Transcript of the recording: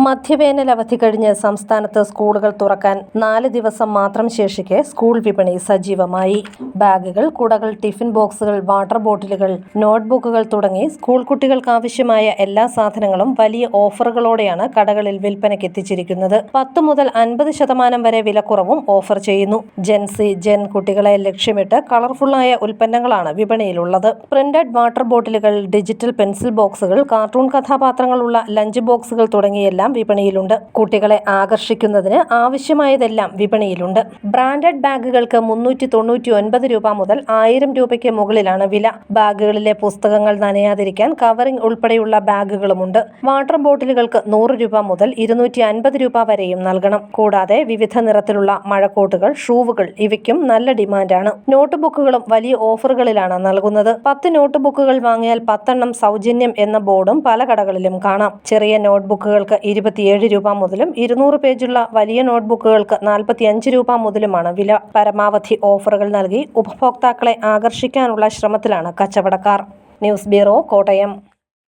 മധ്യവേനൽ അവധി കഴിഞ്ഞ് സംസ്ഥാനത്ത് സ്കൂളുകൾ തുറക്കാൻ 4 ദിവസം മാത്രം ശേഷിക്കെ സ്കൂൾ വിപണി സജീവമായി. ബാഗുകൾ, കുടകൾ, ടിഫിൻ ബോക്സുകൾ, വാട്ടർ ബോട്ടിലുകൾ, നോട്ട്ബുക്കുകൾ തുടങ്ങി സ്കൂൾ കുട്ടികൾക്കാവശ്യമായ എല്ലാ സാധനങ്ങളും വലിയ ഓഫറുകളോടെയാണ് കടകളിൽ വിൽപ്പനയ്ക്കെത്തിച്ചിരിക്കുന്നത്. 10 മുതൽ 50% വരെ വിലക്കുറവും ഓഫർ ചെയ്യുന്നു. ജെൻസി, ജെൻ കുട്ടികളെ ലക്ഷ്യമിട്ട് കളർഫുള്ളായ ഉൽപ്പന്നങ്ങളാണ് വിപണിയിലുള്ളത്. പ്രിന്റഡ് വാട്ടർ ബോട്ടിലുകൾ, ഡിജിറ്റൽ പെൻസിൽ ബോക്സുകൾ, കാർട്ടൂൺ കഥാപാത്രങ്ങളുള്ള ലഞ്ച് ബോക്സുകൾ തുടങ്ങിയെല്ലാം വിപണിയിലുണ്ട്. കുട്ടികളെ ആകർഷിക്കുന്നതിന് ആവശ്യമായതെല്ലാം വിപണിയിലുണ്ട്. ബ്രാൻഡഡ് ബാഗുകൾക്ക് 399 രൂപ മുതൽ 1000 രൂപയ്ക്ക് മുകളിലാണ് വില. ബാഗുകളിലെ പുസ്തകങ്ങൾ നനയാതിരിക്കാൻ കവറിംഗ് ഉൾപ്പെടെയുള്ള ബാഗുകളുമുണ്ട്. വാട്ടർ ബോട്ടിലുകൾക്ക് 100 രൂപ മുതൽ 250 രൂപ വരെയും നൽകണം. കൂടാതെ വിവിധ നിറത്തിലുള്ള മഴക്കോട്ടുകൾ, ഷൂവുകൾ ഇവയ്ക്കും നല്ല ഡിമാൻഡാണ്. നോട്ട് ബുക്കുകളും വലിയ ഓഫറുകളിലാണ് നൽകുന്നത്. 10 നോട്ട് ബുക്കുകൾ വാങ്ങിയാൽ 10 എണ്ണം സൗജന്യം എന്ന ബോർഡും പല കടകളിലും കാണാം. ചെറിയ നോട്ട് ബുക്കുകൾക്ക് 27 രൂപ മുതലും 200 പേജുള്ള വലിയ നോട്ട്ബുക്കുകൾക്ക് 45 രൂപ മുതലുമാണ് വില. പരമാവധി ഓഫറുകൾ നൽകി ഉപഭോക്താക്കളെ ആകർഷിക്കാനുള്ള ശ്രമത്തിലാണ് കച്ചവടക്കാർ. News bureau, Kottayam.